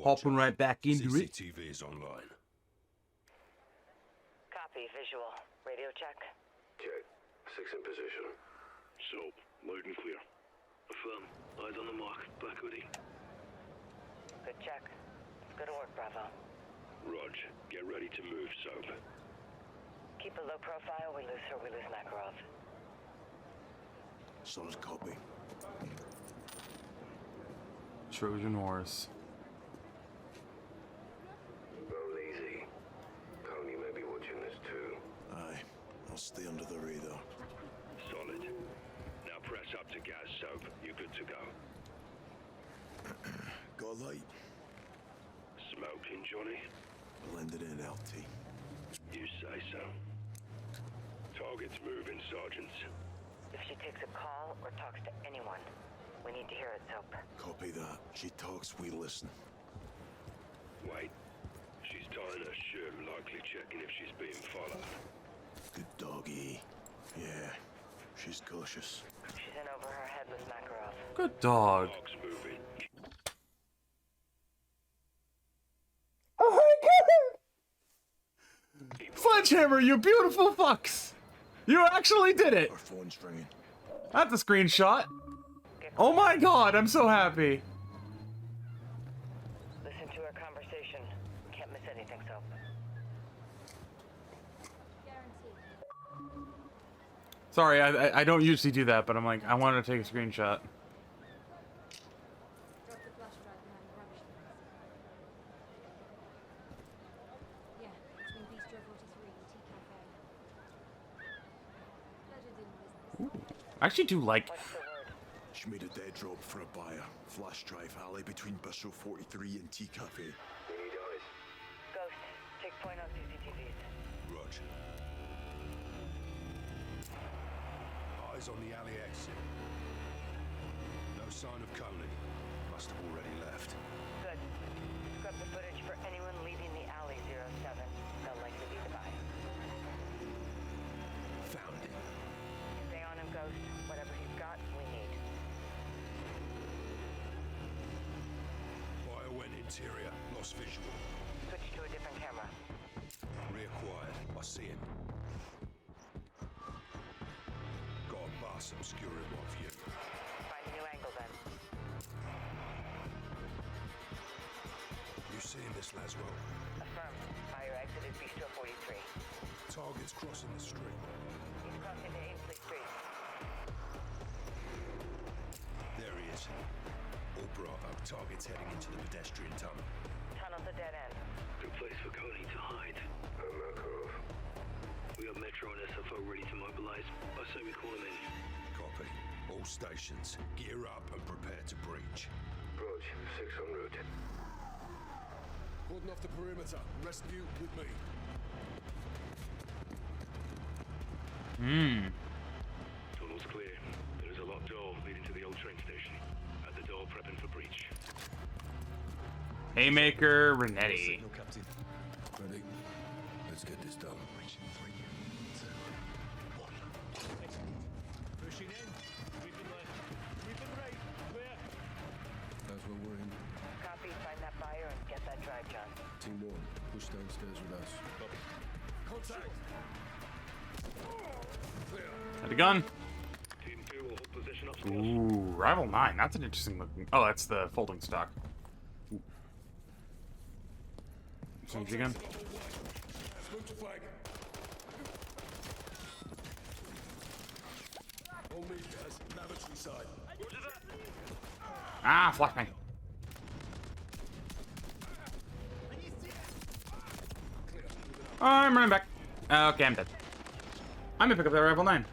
Hopping right back into it. CCTV is online. Copy, visual. Radio check. Check. 6 in position. Soap, loud and clear. Affirm. Eyes on the mark. Back hoodie. Good check. Good work, Bravo. Rog, get ready to move, Soap. Keep a low profile. We lose her, we lose Makarov. Solid copy. Trojan horse. Roll easy. Tony may be watching this too. Aye. I'll stay under the radar. Solid. Now press up to gas, Soap. You good to go. Got a light. Smoking, Johnny? Blended in, LT. You say so. Target's moving, Sergeant. If she takes a call or talks to anyone, we need to hear it, Soap. Copy that. She talks, we listen. Wait. She's tying her shirt, likely checking if she's being followed. Good doggy. Yeah. She's cautious. She's in over her head with Makarov. Good dog. Dog's moving. Oh my god! Sledgehammer, you beautiful fucks! You actually did it! Our phone's ringing. That's a screenshot. Oh my god, I'm so happy. Listen to our conversation. Can't miss anything, Soap. Sorry, I don't usually do that, but I'm like, I wanted to take a screenshot. I actually do like... She made a dead drop for a buyer. Flash drive alley between Bistro 43 and Tea Cafe. We need eyes. Ghost, take point on CCTVs. Roger. Eyes on the alley exit. No sign of Coney. Must have already left. Good. Scrub the footage for anyone leaving the alley 07. They'll likely be the buyer. Found it. Stay on him, Ghost. Whatever he's got, we need. Buyer went interior. Lost visual. Switch to a different camera. Reacquired. I see him. Got a bus obscuring my view. Find a new angle then. You seeing this, Laswell? Affirm. Buyer exited Bistro 43. Target's crossing the street. He's crossing to Ainsley Street. There he is. All Bravo. Target's heading into the pedestrian tunnel. Tunnel's a dead end. Good place for Coney to hide. Makarov. We have Metro and SFO ready to mobilize. I say we call them in. Copy. All stations, gear up and prepare to breach. Rog, 6 en route. Cordon off the perimeter. Rescue with me. Tunnel's clear. There is a locked door leading to the old train station. At the door, prepping for breach. Haymaker, Renetti. Captain. Ready? Let's get this done. 3, 2, 1. Pushing in. We've been left. We've been right. Clear. That's what we're in. Copy. Find that buyer and get that drive, John. Team 1, push downstairs with us. Contact! Had a gun. Team 2 will hold position upstairs. Ooh, Rival 9. That's an interesting looking... Oh, that's the folding stock. Ooh. Sentry gun. Smoke to flag. On me, guys. Lavatory side. Ah, flashbang. I'm running back. Okay, I'm dead. I'm gonna pick up that Rival 9.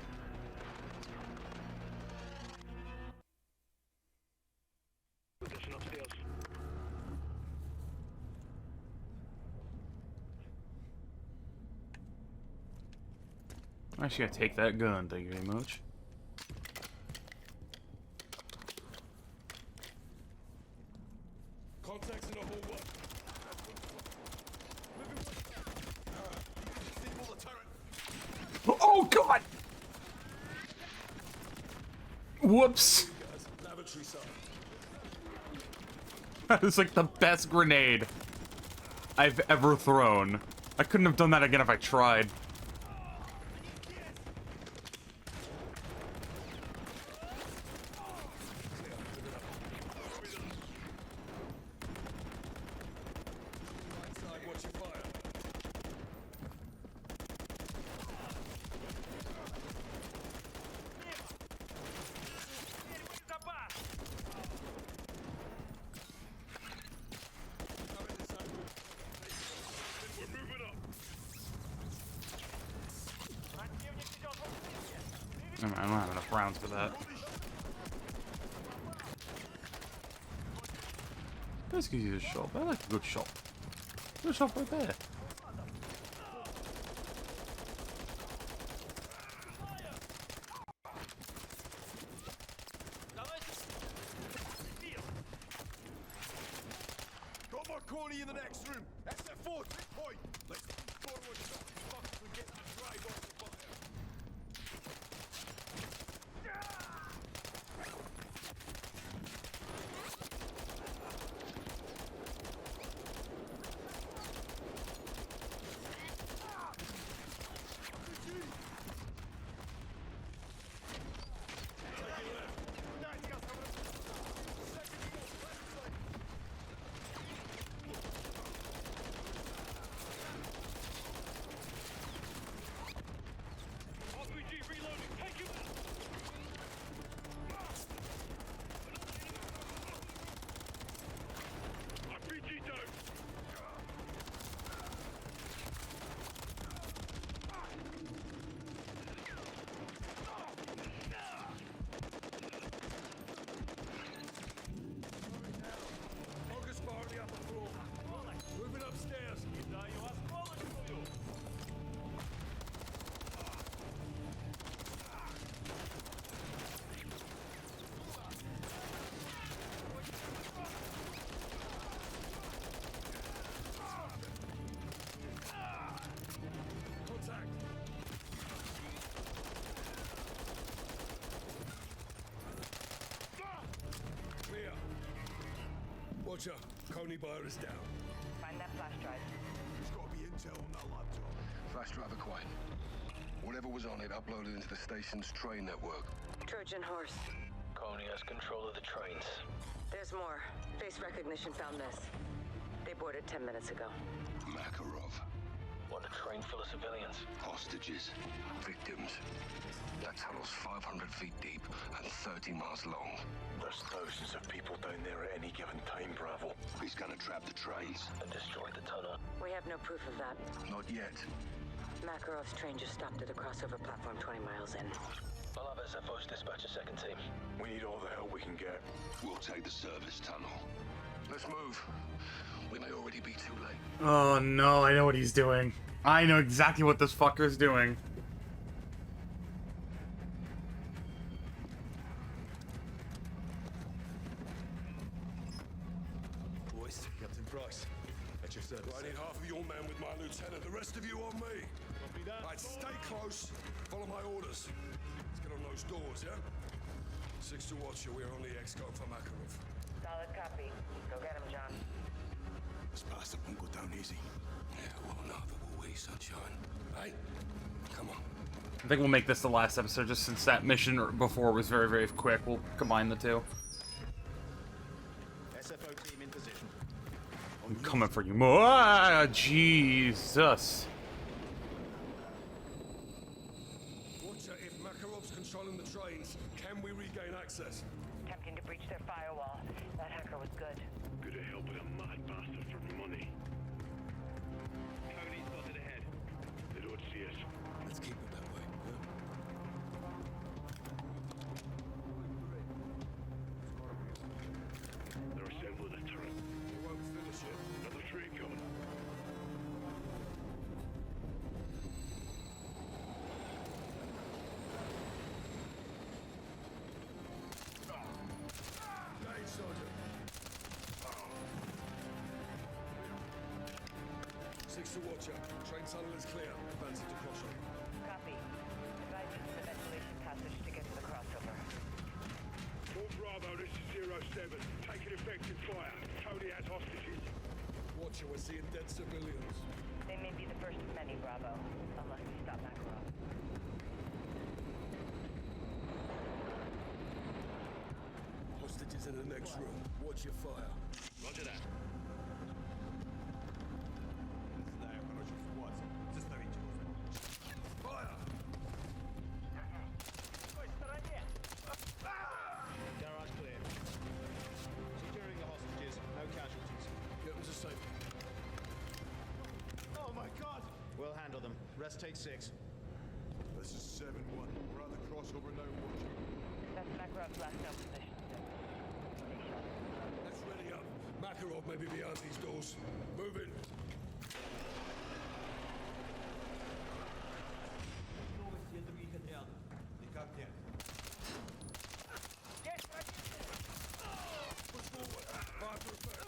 Position upstairs. I'm actually gonna take that gun, thank you very much. Contacts in the hallway. Oh, God! Whoops. Lavatory side. That is like the best grenade I've ever thrown. I couldn't have done that again if I tried. I don't have enough rounds for that. Let's give you a shot. I like a good shot. Good shot right there. Got my corny in the next room. SF4, 3 point. Let's forward shot. Fuck, we get the drive off the fire. RPG reloading. Take him out. RPG down. Focus fire on the upper floor. Moving upstairs. Contact. Clear. Watcher, Coney Buyer is down. Find that flash drive. There's got to be intel on that laptop. Flash drive acquired. Whatever was on it uploaded into the station's train network. Trojan horse. Coney has control of the trains. There's more. Face recognition found this. They boarded 10 minutes ago. Makarov. What, a train full of civilians? Hostages. Victims. That tunnel's 500 feet deep and 30 miles long. There's thousands of people down there at any given time, Bravo. He's gonna trap the trains. And destroy the tunnel. We have no proof of that. Not yet. Makarov's train just stopped at the crossover platform 20 miles in. I'll have SFOs dispatch a second team. We need all the help we can get. We'll take the service tunnel. Let's move. We may already be too late. Oh no, I know what he's doing. I know exactly what this fucker's doing. Boys, Captain Price. At your service. I need half of your men with my lieutenant, the rest of you on me. Copy that. Right, stay close. Follow my orders. Let's get on those doors, yeah? 6 to Watcher, we're on the X-Code for Makarov. Solid copy. Go get him, John. This bastard won't go down easy. Yeah, well, now that we'll wait, sunshine. Hey, come on. I think we'll make this the last episode, just since that mission before was very, very quick. We'll combine the two. SFO team in position. I'm coming for you. Ah, Jesus. Watcher, if Makarov's controlling the trains, can we regain access? Attempting to breach their firewall. That hacker was good. Good to help with a mad bastard for money. Coney spotted ahead. They don't see us. Let's keep it that way. They're assembling a turret. We won't finish it. Another train coming. Hey, Sergeant. 6 to Watcher. Train tunnel is clear. Advance into crossover. Copy. Advise using the ventilation passage to get to the crossover. Full Bravo, this is 07. Taking effective fire. Tony Cody has hostages. Watcher, we're seeing dead civilians. They may be the first of many, Bravo. Unless we stop Makarov. Hostages in the next room. Watch your fire. Roger that. Fire! Garage clear. Securing the hostages. No casualties. Get them to safety. Oh my god! We'll handle them. Rest take 6. This is 7-1. We're at the crossover now, Watcher. That's Makarov's last known position. Stay sharp. Let's ready up. Makarov may be behind these doors. Move in. Push forward. Fire for effect.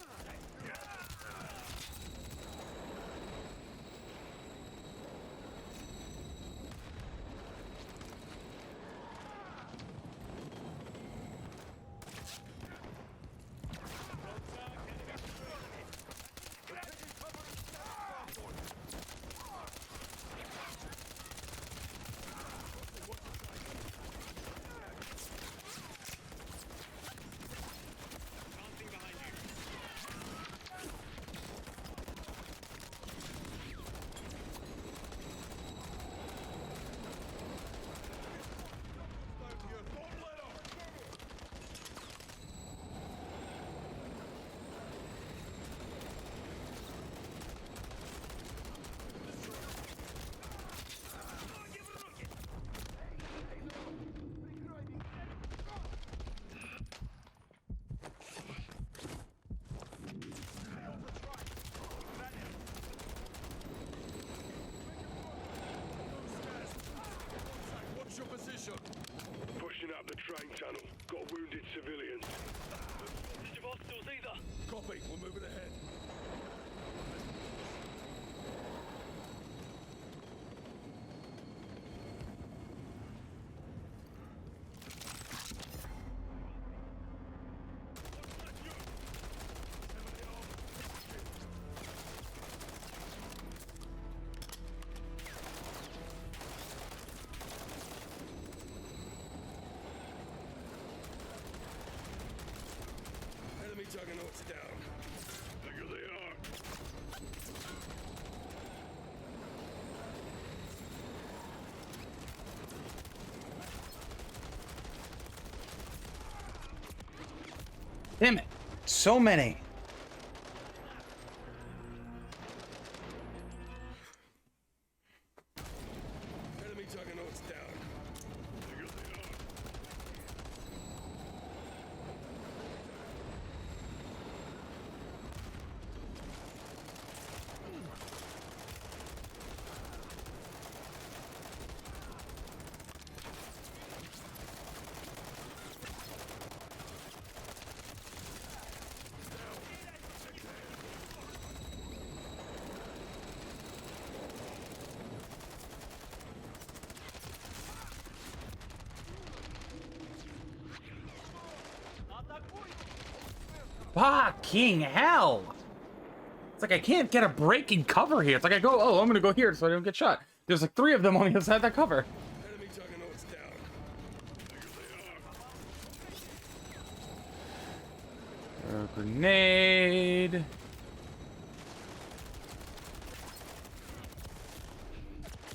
What's your position? Pushing up the train tunnel. Got wounded civilians. Copy. We're moving ahead. Enemy juggernauts down. Here they are. Damn it. So many. Enemy juggernauts down. Here they are. Fucking hell! It's like I can't get a break in cover here. It's like I go, oh, I'm gonna go here so I don't get shot. There's like 3 of them on the other side of that cover. Enemy juggernauts down. Grenade.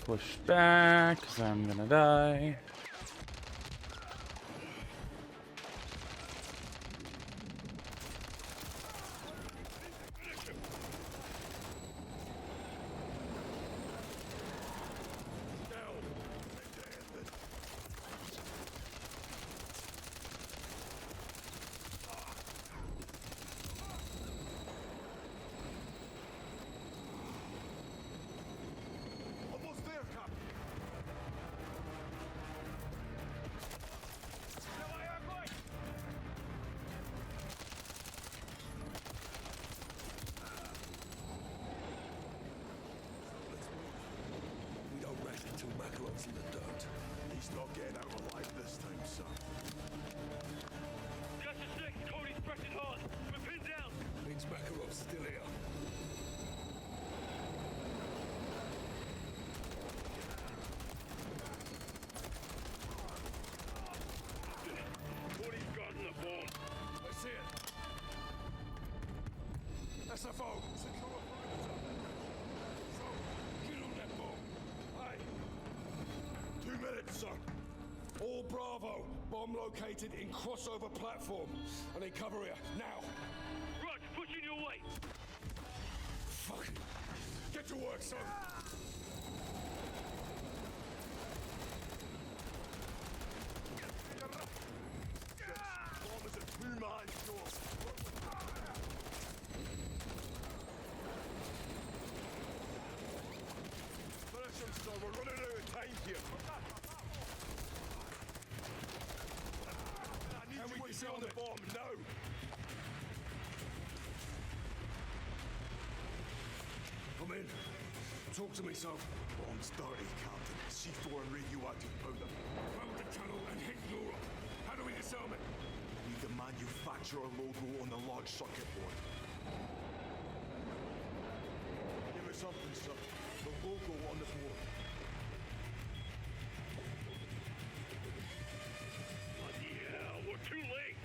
Push back, because I'm gonna die. Almost there, Cap. We don't rest until Makarov's in the dirt. He's not getting out alive this time, son. Just a sec. Cody's pressing hard. We're pinned down. Means All Bravo. Bomb located in crossover platform. I need cover here. Now. Right, pushing your way. Fuck. Get to work, son. Bomb is a two-man job. Finish him, son. We're running out of time here. I need you to get on the bomb now. Come in. Talk to me, son. Bomb's dirty, Captain. C4 and radioactive powder. Found the channel and hit Europe. How do we disarm it? Need the manufacturer logo on the large circuit board. Give me something, sir. The logo on the board. Bloody hell, we're too late.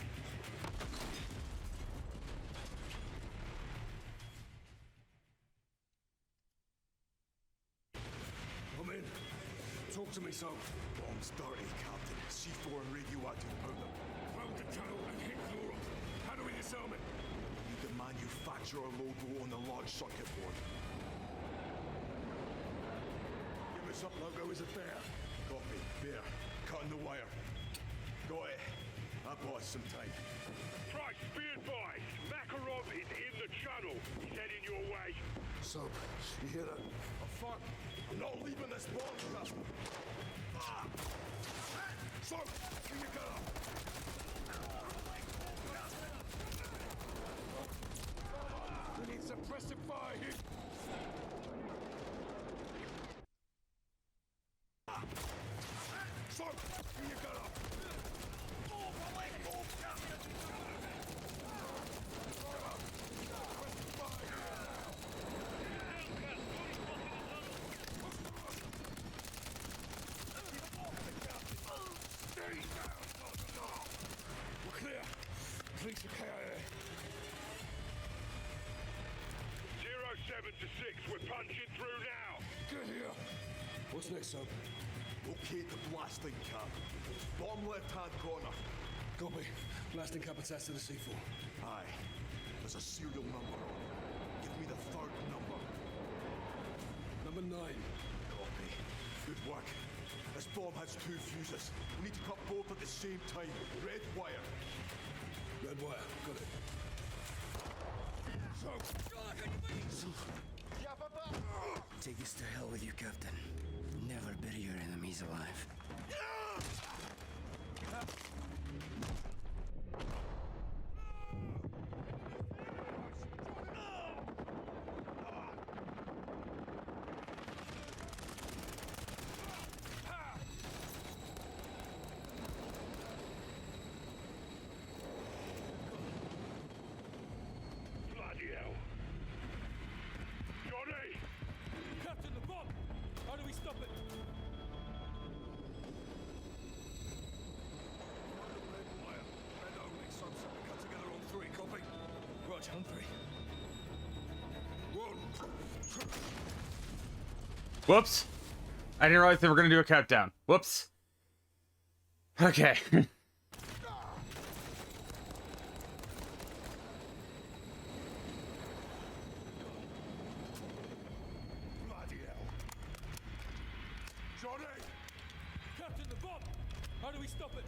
Come in. Talk to me, son. Bomb's dirty, Captain. C4 and radioactive powder. Found the channel and hit Europe. How do we disarm it? Need the manufacturer logo on the large circuit board. Give me something. Logo is a bear. Copy. There. Cutting the wire. Got it. I bought us some time. Price, be advised. Makarov is in the channel. He's heading your way. Son, you hear that? Oh, fuck. I'm not leaving this bomb, Captain. Ah! Son, can you get up? We need suppressive fire here. Son, can you get up? We're clear. Police are KIA. 07 to 6, we're punching through now. Get here. What's next, son? Locate the blasting cap. Bottom left-hand corner. Copy. Blasting cap attached to the C4. Aye. There's a serial number on it. Give me the third number. Number 9. Copy. Good work. This bomb has 2 fuses. We need to cut both at the same time. Red wire. Red wire. Got it. So. Take this to hell with you, Captain. Never bury your enemies alive. Bloody hell. Johnny! Captain, the bomb! How do we stop it? Red wire. Red only. Sunset. We cut together on 3. Copy. Rog, on 3. 1, 2. Whoops. I didn't realize they were going to do a countdown. Whoops. Okay. Bloody hell. Johnny! Captain, the bomb! How do we stop it?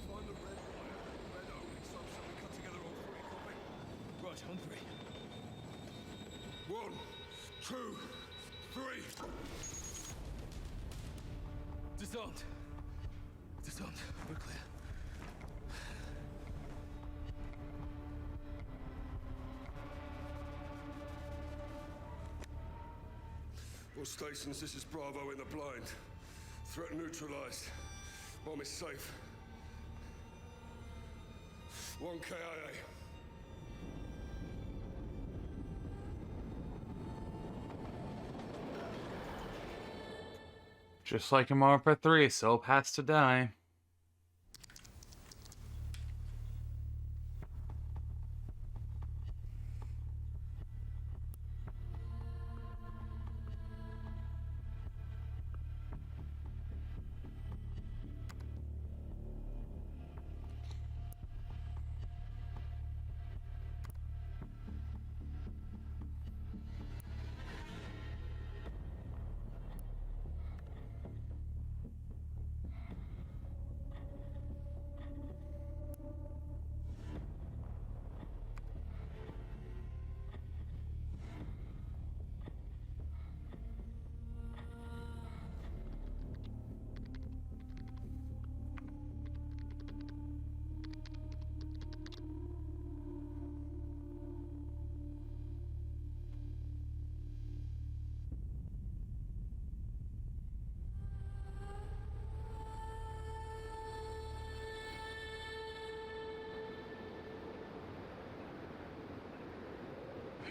Find the red wire. Red only. Sunset. We cut together on 3. Copy. Rog, on 3. 1, 2, 3. Disarmed. Disarmed. We're clear. All stations, this is Bravo in the blind. Threat neutralized. Bomb is safe. 1 KIA. Just like in Modern Warfare 3, Soap has to die.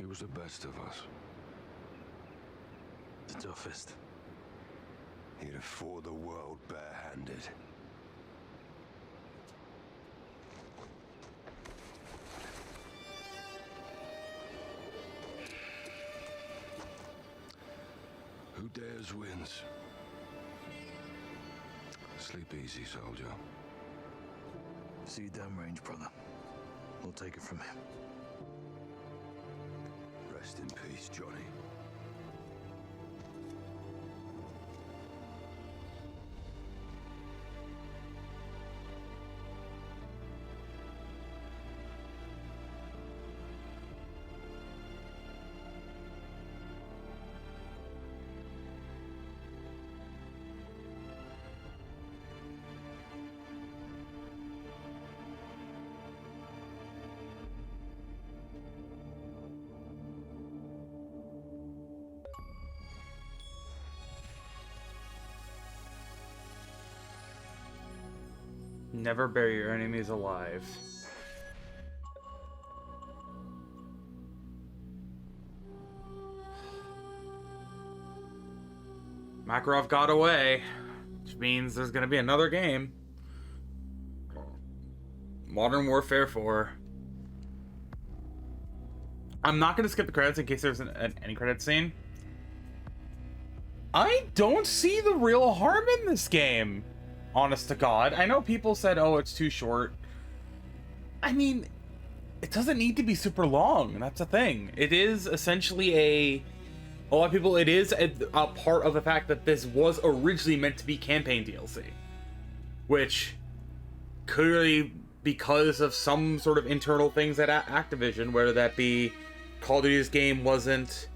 He was the best of us. The toughest. He'd have fought the world barehanded. Who dares wins. Sleep easy, soldier. See you downrange, brother. We'll take it from him. Rest in peace, Johnny. Never bury your enemies alive. Makarov got away, which means there's gonna be another game. Modern Warfare 4. I'm not gonna skip the credits in case there's an end credit scene. I don't see the real harm in this game. Honest to God. I know people said, oh, it's too short. I mean, it doesn't need to be super long. That's the thing. It is essentially a lot of people, it is a part of the fact that this was originally meant to be campaign DLC. Which, clearly, because of some sort of internal things at Activision, whether that be Call of Duty's game wasn't...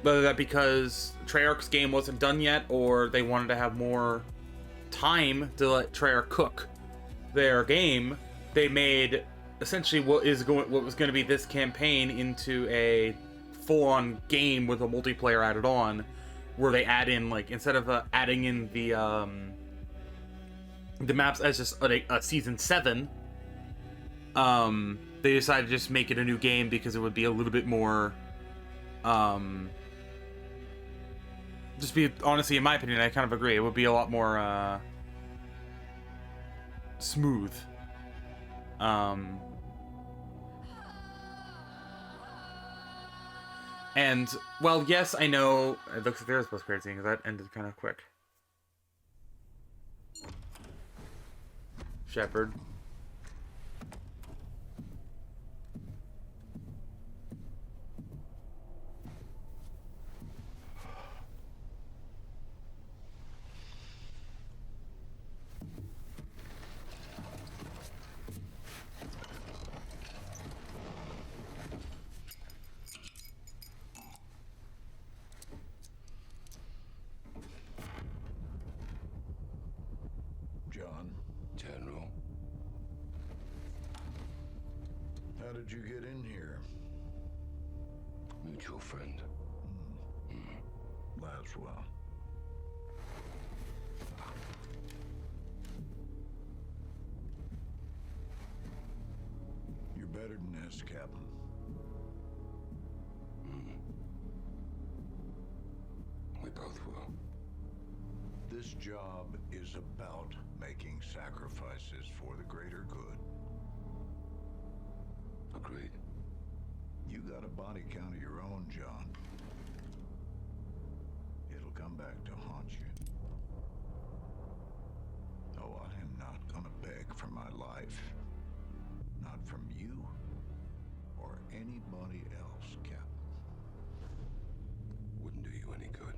whether that because Treyarch's game wasn't done yet, or they wanted to have more time to let Treyarch cook their game, they made essentially what was going to be this campaign into a full-on game with a multiplayer added on, where they add in, like, instead of adding in the maps as just a season 7, they decided to just make it a new game because it would be a little bit more just be, honestly, in my opinion, I kind of agree. It would be a lot more, smooth. And, well, yes, I know, it looks like there is post-credit scene, because that ended kind of quick. Shepard. General. How did you get in here? Mutual friend. Laswell. You're better than this, Captain. We both will. This job is about making sacrifices for the greater good. Agreed. You got a body count of your own, John. It'll come back to haunt you. Oh, I am not gonna beg for my life. Not from you or anybody else, Captain. Wouldn't do you any good.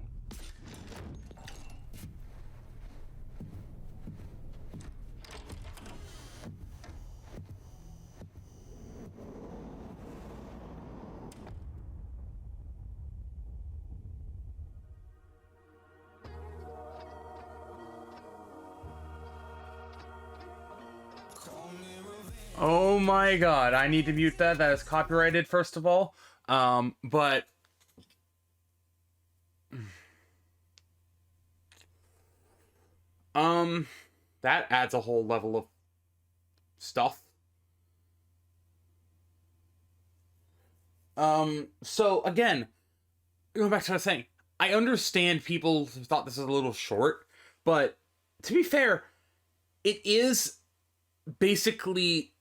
Oh my god, I need to mute that. That is copyrighted, first of all. But... that adds a whole level of stuff. So again, going back to what I was saying, I understand people thought this was a little short, but to be fair, it is basically,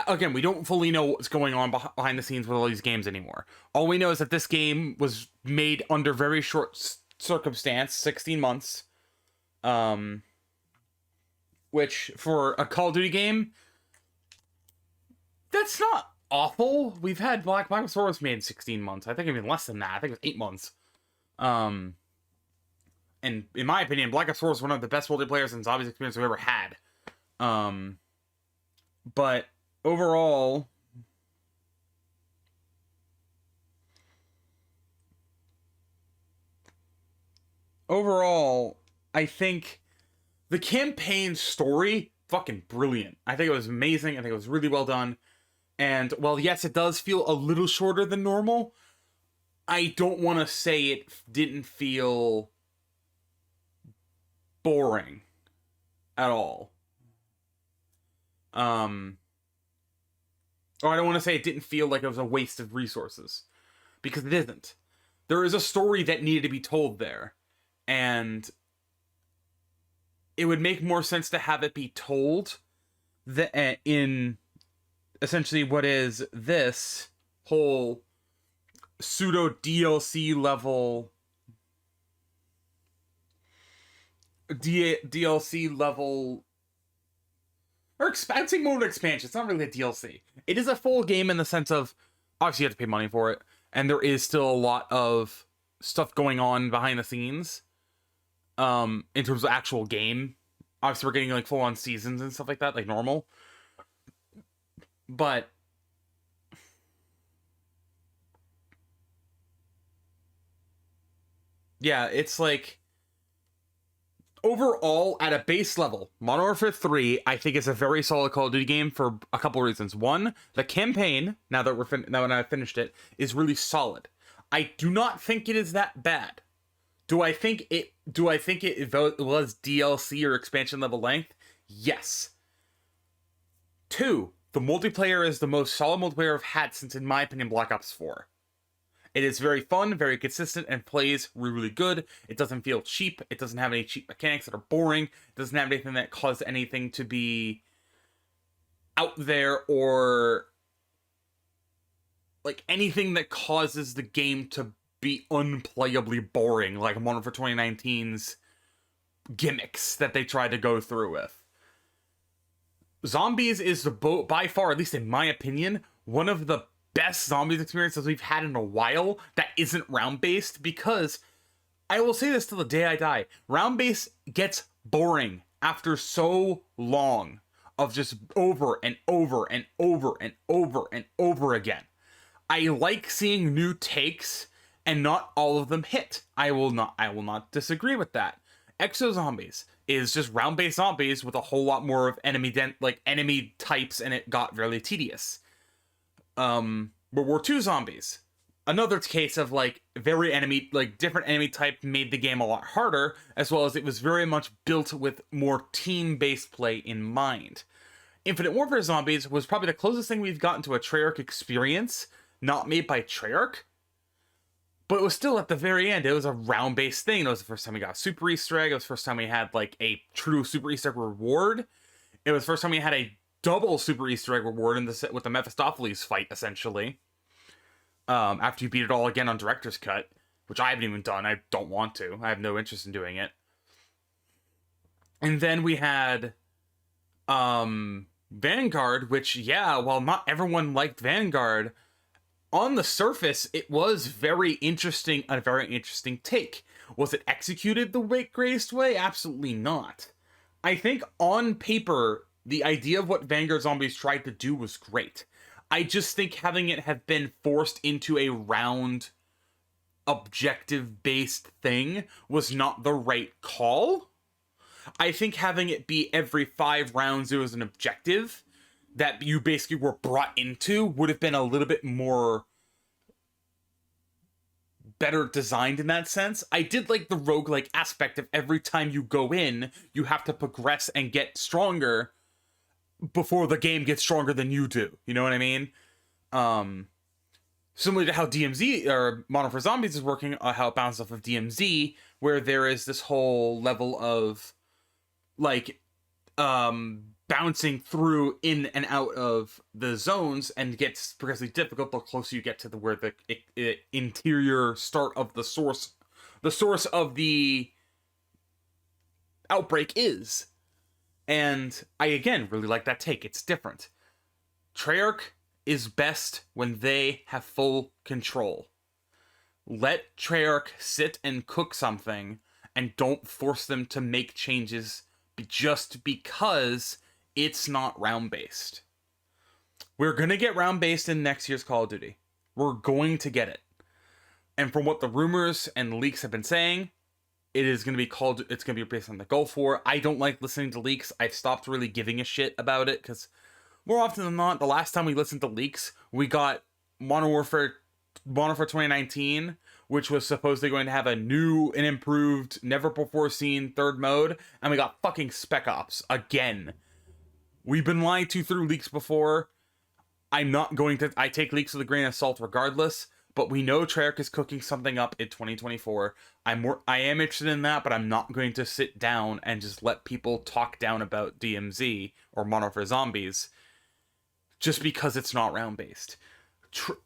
again, we don't fully know what's going on behind the scenes with all these games anymore. All we know is that this game was made under very short circumstance, 16 months, which for a Call of Duty game, that's not awful. We've had Black Ops 4 was made in 16 months. I think even less than that. I think it was 8 months. And in my opinion, Black Ops 4 is one of the best multiplayers and zombies experience we've ever had. But overall, I think the campaign story, fucking brilliant. I think it was amazing. I think it was really well done. And while yes, it does feel a little shorter than normal, I don't want to say it didn't feel boring at all. Or I don't want to say it didn't feel like it was a waste of resources, because it isn't. There is a story that needed to be told there, and it would make more sense to have it be told in essentially what is this whole pseudo DLC level or expansion mode expansion. It's not really a DLC. It is a full game in the sense of, obviously you have to pay money for it, and there is still a lot of stuff going on behind the scenes in terms of actual game. Obviously we're getting like full on seasons and stuff like that, like normal. But yeah, it's like overall, at a base level, Modern Warfare 3, I think is a very solid Call of Duty game for a couple of reasons. One, the campaign, now that when I finished it, is really solid. I do not think it is that bad. Do I think it was DLC or expansion level length? Yes. 2, the multiplayer is the most solid multiplayer I've had since, in my opinion, Black Ops 4. It is very fun, very consistent, and plays really, really good. It doesn't feel cheap. It doesn't have any cheap mechanics that are boring. It doesn't have anything that causes anything to be out there or like anything that causes the game to be unplayably boring, like Modern Warfare 2019's gimmicks that they tried to go through with. Zombies is by far, at least in my opinion, one of the best zombies experiences we've had in a while that isn't round-based, because I will say this till the day I die, round-based gets boring after so long of just over and over and over and over and over again. I like seeing new takes, and not all of them hit. I will not disagree with that. Exo Zombies is just round-based zombies with a whole lot more of enemy types, and it got really tedious. World War II Zombies, another case of different enemy type made the game a lot harder, as well as it was very much built with more team-based play in mind. Infinite Warfare Zombies was probably the closest thing we've gotten to a Treyarch experience, not made by Treyarch, but it was still at the very end, it was a round-based thing. It was the first time we got a super Easter egg, it was the first time we had like a true super Easter egg reward, it was the first time we had a double super Easter egg reward in with the Mephistopheles fight, essentially. After you beat it all again on Director's Cut, which I haven't even done. I don't want to. I have no interest in doing it. And then we had Vanguard, which, yeah, while not everyone liked Vanguard, on the surface, it was very interesting, a very interesting take. Was it executed the greatest way? Absolutely not. I think on paper, the idea of what Vanguard Zombies tried to do was great. I just think having it have been forced into a round, objective-based thing was not the right call. I think having it be every 5 rounds there was an objective that you basically were brought into would have been a little bit more better designed in that sense. I did like the roguelike aspect of every time you go in, you have to progress and get stronger before the game gets stronger than you do. You know what I mean? Similar to how DMZ or Modern for Zombies is working, how it bounces off of DMZ, where there is this whole level of like bouncing through in and out of the zones, and gets progressively difficult the closer you get to where the interior start of the source of the outbreak is. And I again really like that take. It's different. Treyarch is best when they have full control. Let Treyarch sit and cook something, and don't force them to make changes just because it's not round-based. We're going to get round-based in next year's Call of Duty. We're going to get it. And from what the rumors and leaks have been saying, it is going to be called, it's going to be based on the Gulf War. I don't like listening to leaks. I've stopped really giving a shit about it, because more often than not, the last time we listened to leaks, we got Modern Warfare 2019, which was supposedly going to have a new and improved, never-before-seen third mode, and we got fucking Spec Ops again. We've been lied to through leaks before. I take leaks with a grain of salt regardless, but we know Treyarch is cooking something up in 2024. I am interested in that, but I'm not going to sit down and just let people talk down about DMZ or Modern Warfare Zombies just because it's not round-based.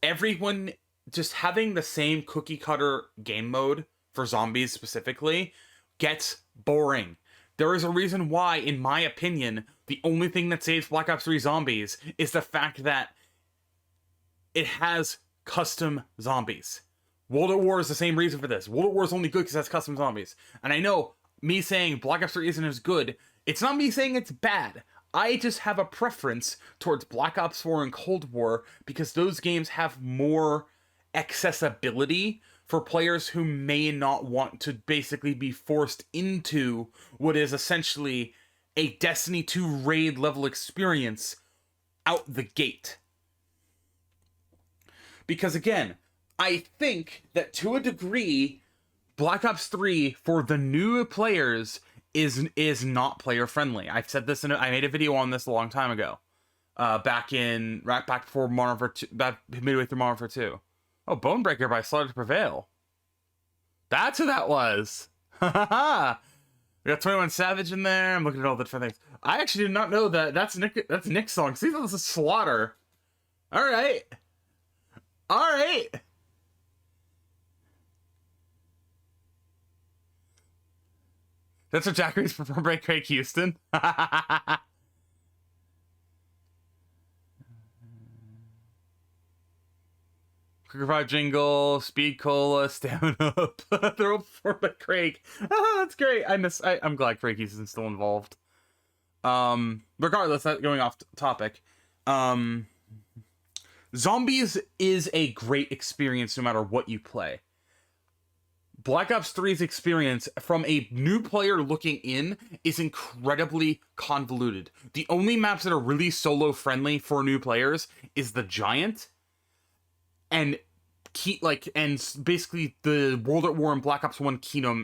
Everyone just having the same cookie-cutter game mode for zombies specifically gets boring. There is a reason why, in my opinion, the only thing that saves Black Ops 3 Zombies is the fact that it has custom zombies. World at War is the same reason for this. World at War is only good because it has custom zombies. And I know, me saying Black Ops 3 isn't as good, it's not me saying it's bad. I just have a preference towards Black Ops 4 and Cold War because those games have more accessibility for players who may not want to basically be forced into what is essentially a Destiny 2 raid level experience out the gate. Because again, I think that to a degree, Black Ops 3 for the new players is not player friendly. I've said this I made a video on this a long time ago. Back before Modern Warfare 2, midway through Modern Warfare 2. Oh, Bonebreaker by Slaughter to Prevail. That's who that was. Ha ha ha. We got 21 Savage in there. I'm looking at all the different things. I actually did not know that. That's Nick's song. See, this is Slaughter. All right. All right. That's what Jack Reed's performed by Craig Houston. Quicker 5 jingle, speed cola, stamina up. They're all performed by Craig. Oh, that's great. I'm glad Craig Houston's still involved. Regardless, going off topic. Zombies is a great experience no matter what you play. Black Ops 3's experience from a new player looking in is incredibly convoluted. The only maps that are really solo friendly for new players is the Giant and basically the World at War and Black Ops 1 Kino,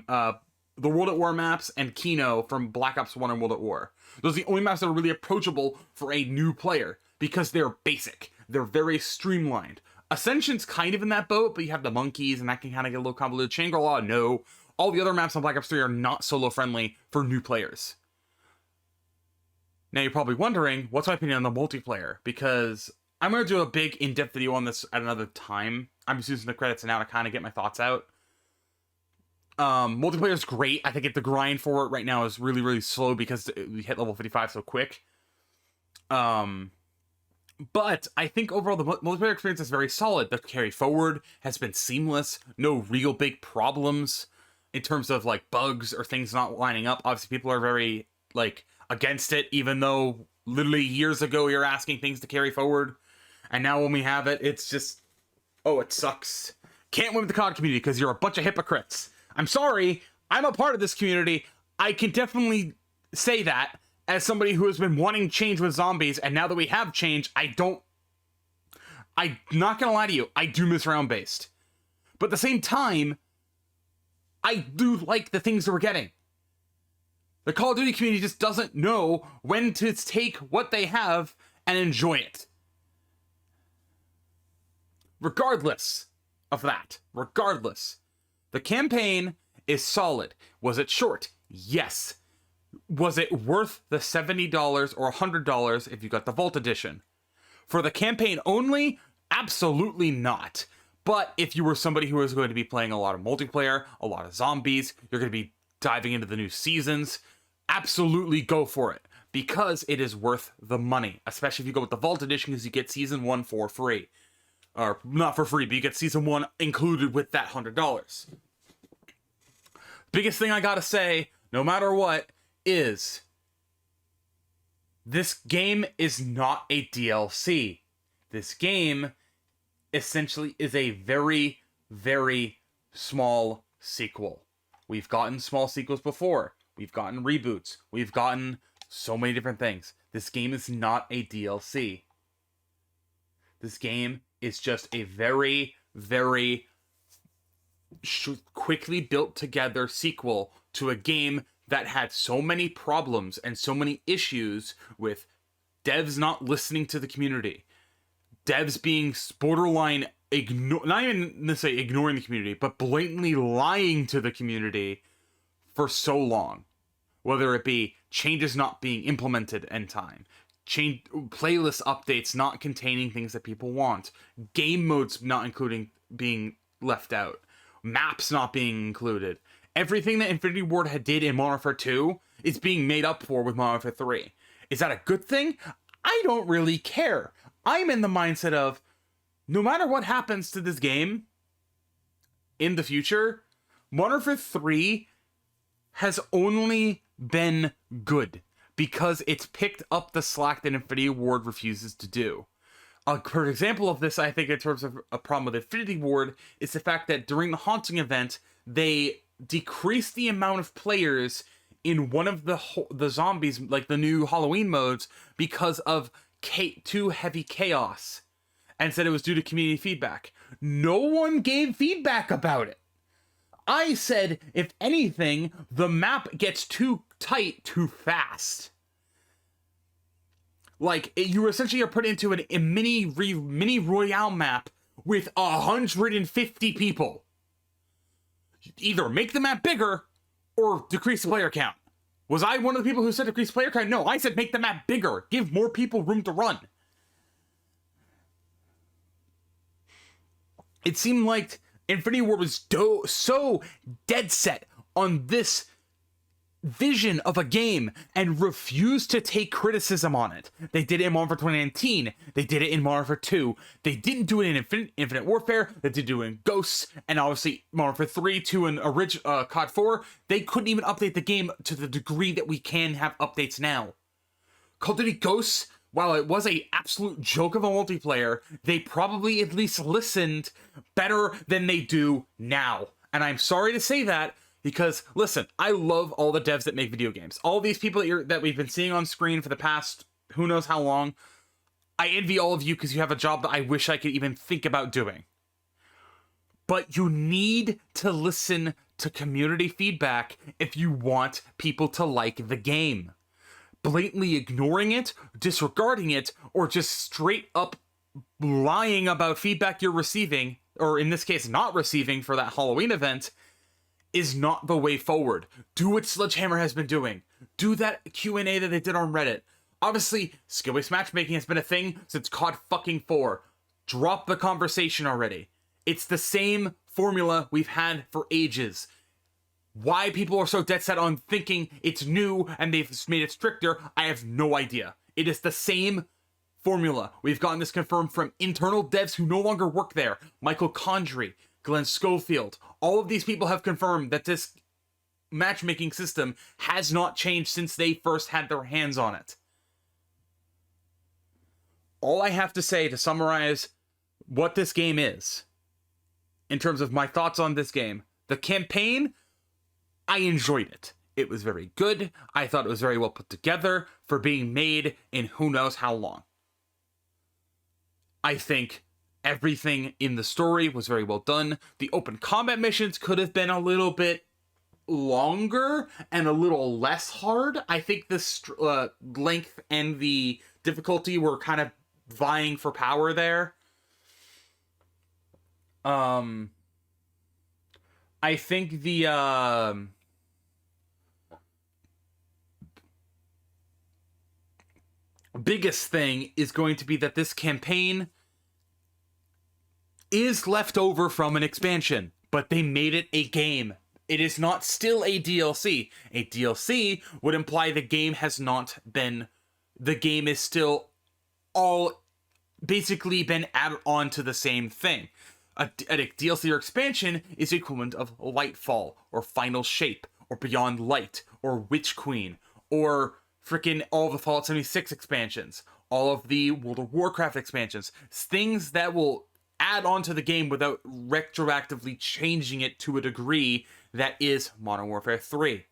the World at War maps and Kino from Black Ops 1 and World at War. Those are the only maps that are really approachable for a new player because they're basic. They're very streamlined. Ascension's kind of in that boat, but you have the monkeys, and that can kind of get a little convoluted. Shangri-La, no. All the other maps on Black Ops 3 are not solo-friendly for new players. Now, you're probably wondering, what's my opinion on the multiplayer? Because I'm going to do a big, in-depth video on this at another time. I'm just using the credits now to kind of get my thoughts out. Multiplayer is great. I think the grind for it right now is really, really slow because we hit level 55 so quick. But I think overall the multiplayer experience is very solid. The carry forward has been seamless. No real big problems in terms of like bugs or things not lining up. Obviously, people are very like against it, even though literally years ago we were asking things to carry forward, and now when we have it, it's just, oh, it sucks. Can't win with the COD community because you're a bunch of hypocrites. I'm sorry. I'm a part of this community. I can definitely say that. As somebody who has been wanting change with zombies, and now that we have change, I'm not gonna lie to you, I do miss round-based. But at the same time, I do like the things that we're getting. The Call of Duty community just doesn't know when to take what they have and enjoy it. regardless of that, the campaign is solid. Was it short? Yes. Was it worth the $70 or $100 if you got the Vault Edition? For the campaign only, absolutely not. But if you were somebody who was going to be playing a lot of multiplayer, a lot of zombies, you're going to be diving into the new seasons, absolutely go for it. Because it is worth the money. Especially if you go with the Vault Edition, because you get Season 1 for free. Or, not for free, but you get Season 1 included with that $100. Biggest thing I gotta say, no matter what, is this game is not a DLC. This game essentially is a very, very small sequel. We've gotten small sequels before. We've gotten reboots. We've gotten so many different things. This game is not a DLC. This game is just a very, very quickly built together sequel to a game that had so many problems and so many issues with devs not listening to the community, devs being borderline not even necessarily ignoring the community, but blatantly lying to the community for so long. Whether it be changes not being implemented in time, playlist updates not containing things that people want, game modes not including being left out, maps not being included. Everything that Infinity Ward had did in Modern Warfare 2 is being made up for with Modern Warfare 3. Is that a good thing? I don't really care. I'm in the mindset of, no matter what happens to this game in the future, Modern Warfare 3 has only been good because it's picked up the slack that Infinity Ward refuses to do. A perfect example of this, I think, in terms of a problem with Infinity Ward, is the fact that during the Haunting event, they decreased the amount of players in one of the zombies, like the new Halloween modes, because of too heavy chaos, and said it was due to community feedback. No one gave feedback about it. I said, if anything, the map gets too tight too fast. Like, you essentially are put into a mini Royale map with 150 people. Either make the map bigger or decrease the player count. Was I one of the people who said decrease player count? No, I said make the map bigger. Give more people room to run. It seemed like Infinity Ward was so dead set on this vision of a game and refused to take criticism on it. They did it in Modern Warfare 2019. They did it in Modern Warfare 2. They didn't do it in Infinite Warfare. They did do it in Ghosts, and obviously Modern Warfare 3, 2, and COD 4. They couldn't even update the game to the degree that we can have updates now. Call of Duty Ghosts, while it was a absolute joke of a multiplayer, they probably at least listened better than they do now. And I'm sorry to say that, because, listen, I love all the devs that make video games. All these people that we've been seeing on screen for the past who knows how long. I envy all of you because you have a job that I wish I could even think about doing. But you need to listen to community feedback if you want people to like the game. Blatantly ignoring it, disregarding it, or just straight up lying about feedback you're receiving, or in this case not receiving for that Halloween event, is not the way forward. Do what Sledgehammer has been doing. Do that Q&A that they did on Reddit. Obviously, skill-based matchmaking has been a thing since COD fucking 4. Drop the conversation already. It's the same formula we've had for ages. Why people are so dead set on thinking it's new and they've made it stricter, I have no idea. It is the same formula. We've gotten this confirmed from internal devs who no longer work there. Michael Condrey, Glenn Schofield, all of these people have confirmed that this matchmaking system has not changed since they first had their hands on it. All I have to say to summarize what this game is, in terms of my thoughts on this game, the campaign, I enjoyed it. It was very good. I thought it was very well put together for being made in who knows how long. I think everything in the story was very well done. The open combat missions could have been a little bit longer and a little less hard. I think the length and the difficulty were kind of vying for power there. I think the biggest thing is going to be that this campaign is left over from an expansion, but they made it a game. It is not still a DLC. A DLC would imply the game has not been... The game is still all basically been added on to the same thing. A DLC or expansion is the equivalent of Lightfall, or Final Shape, or Beyond Light, or Witch Queen, or freaking all the Fallout 76 expansions, all of the World of Warcraft expansions. Things that will add on to the game without retroactively changing it to a degree that is Modern Warfare 3.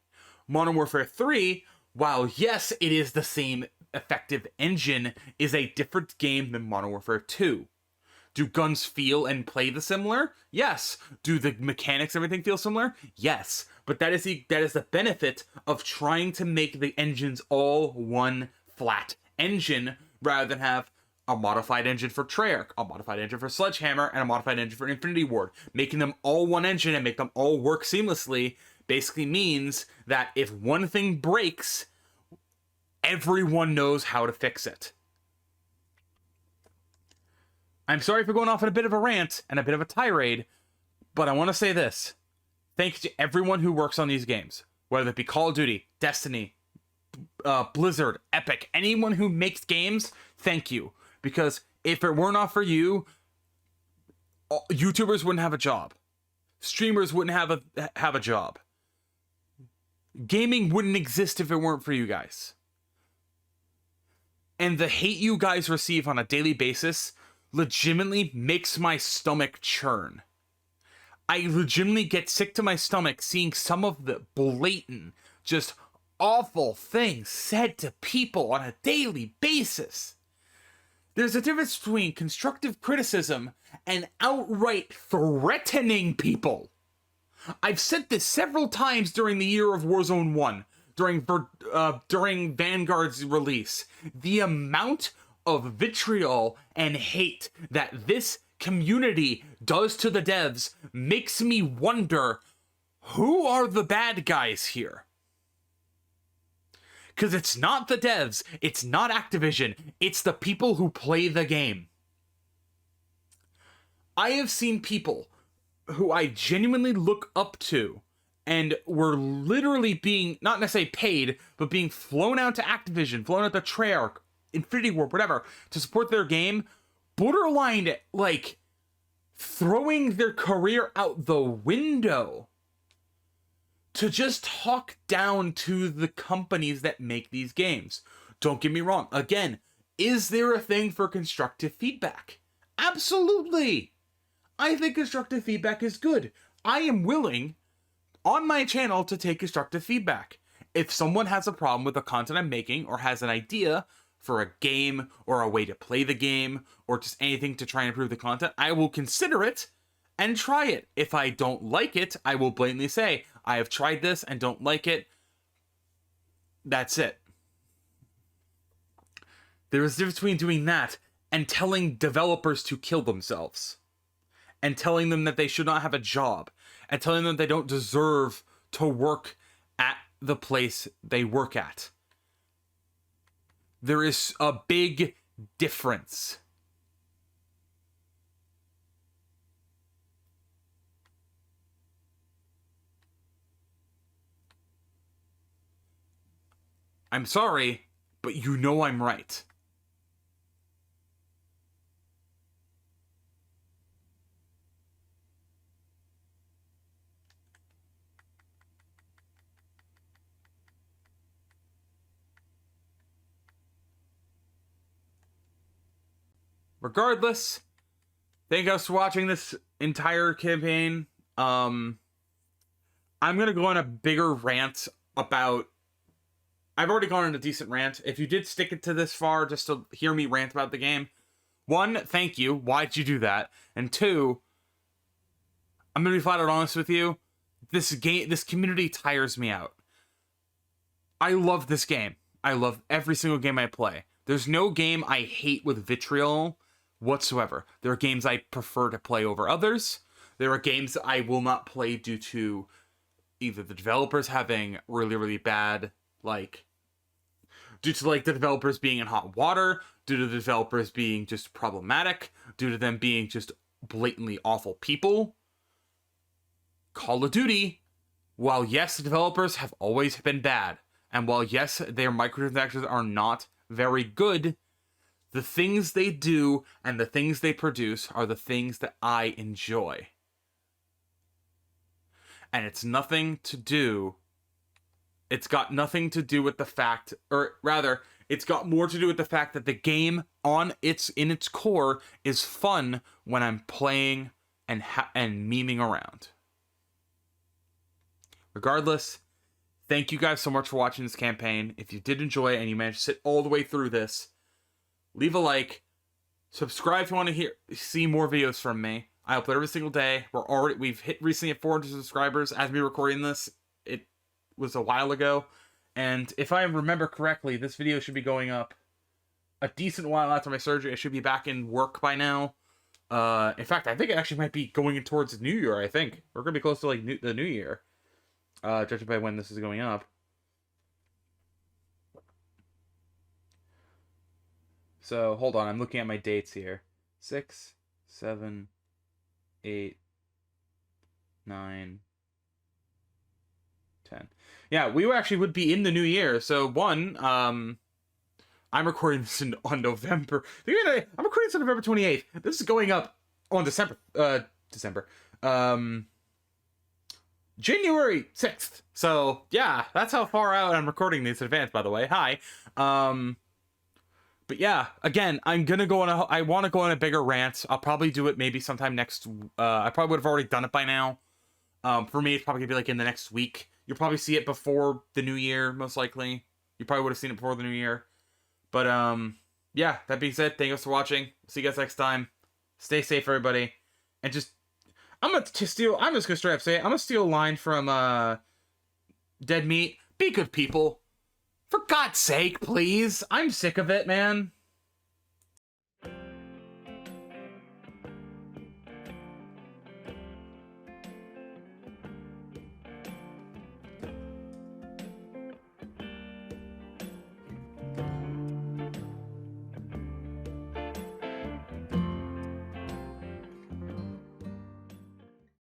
Modern Warfare 3, while yes, it is the same effective engine, is a different game than Modern Warfare 2. Do guns feel and play the similar? Yes. Do the mechanics and everything feel similar? Yes. But that is the benefit of trying to make the engines all one flat engine, rather than have a modified engine for Treyarch, a modified engine for Sledgehammer, and a modified engine for Infinity Ward. Making them all one engine and make them all work seamlessly basically means that if one thing breaks, everyone knows how to fix it. I'm sorry for going off on a bit of a rant and a bit of a tirade, but I want to say this. Thanks to everyone who works on these games, whether it be Call of Duty, Destiny, Blizzard, Epic, anyone who makes games, thank you. Because if it were not for you, YouTubers wouldn't have a job. Streamers wouldn't have a job. Gaming wouldn't exist if it weren't for you guys. And the hate you guys receive on a daily basis legitimately makes my stomach churn. I legitimately get sick to my stomach seeing some of the blatant, just awful things said to people on a daily basis. There's a difference between constructive criticism and outright threatening people. I've said this several times during the year of Warzone 1, during Vanguard's release. The amount of vitriol and hate that this community does to the devs makes me wonder, who are the bad guys here? Because it's not the devs, it's not Activision, it's the people who play the game. I have seen people who I genuinely look up to and were literally being, not necessarily paid, but being flown out to Activision, flown out to Treyarch, Infinity Ward, whatever, to support their game, borderline, like, throwing their career out the window to just talk down to the companies that make these games. Don't get me wrong. Again, is there a thing for constructive feedback? Absolutely. I think constructive feedback is good. I am willing, on my channel, to take constructive feedback. If someone has a problem with the content I'm making, or has an idea for a game, or a way to play the game, or just anything to try and improve the content, I will consider it and try it. If I don't like it, I will blatantly say, I have tried this and don't like it. That's it. There is a difference between doing that and telling developers to kill themselves. And telling them that they should not have a job. And telling them they don't deserve to work at the place they work at. There is a big difference. I'm sorry, but you know I'm right. Regardless, thank you guys for watching this entire campaign. I'm gonna go on a bigger rant about... I've already gone on a decent rant. If you did stick it to this far just to hear me rant about the game, one, thank you. Why'd you do that? And two, I'm gonna be flat out honest with you. This community tires me out. I love this game. I love every single game I play. There's no game I hate with vitriol whatsoever. There are games I prefer to play over others. There are games that I will not play due to either the developers having really, really bad, like, due to, like, the developers being in hot water, due to the developers being just problematic, due to them being just blatantly awful people. Call of Duty, while yes, the developers have always been bad, and while yes, their microtransactions are not very good, the things they do and the things they produce are the things that I enjoy. And it's got nothing to do with the fact, or rather, it's got more to do with the fact that the game in its core is fun when I'm playing and memeing around. Regardless, thank you guys so much for watching this campaign. If you did enjoy it and you managed to sit all the way through this, leave a like, subscribe if you want to see more videos from me. I upload every single day. We've hit recently at 400 subscribers as we recording this. It was a while ago, and if I remember correctly, this video should be going up a decent while after my surgery. I should be back in work by now. In fact, I think it actually might be going towards New Year. I think we're gonna be close to like the New Year. Judging by when this is going up. So, hold on, I'm looking at my dates here. 6, 7, 8, 9, 10. Yeah, we actually would be in the new year. So, I'm recording this on November. I'm recording this on November 28th. This is going up on January 6th. So, yeah, that's how far out I'm recording these in advance, by the way. Hi. But yeah, again, I want to go on a bigger rant. I'll probably do it maybe sometime next, I probably would have already done it by now. For me, it's probably gonna be like in the next week. You'll probably see it before the new year, most likely. You probably would have seen it before the new year. But, yeah, that being said, thank you guys for watching. See you guys next time. Stay safe, everybody. And I'm just gonna straight up say it. I'm gonna steal a line from Dead Meat. Be good people. For God's sake, please. I'm sick of it, man.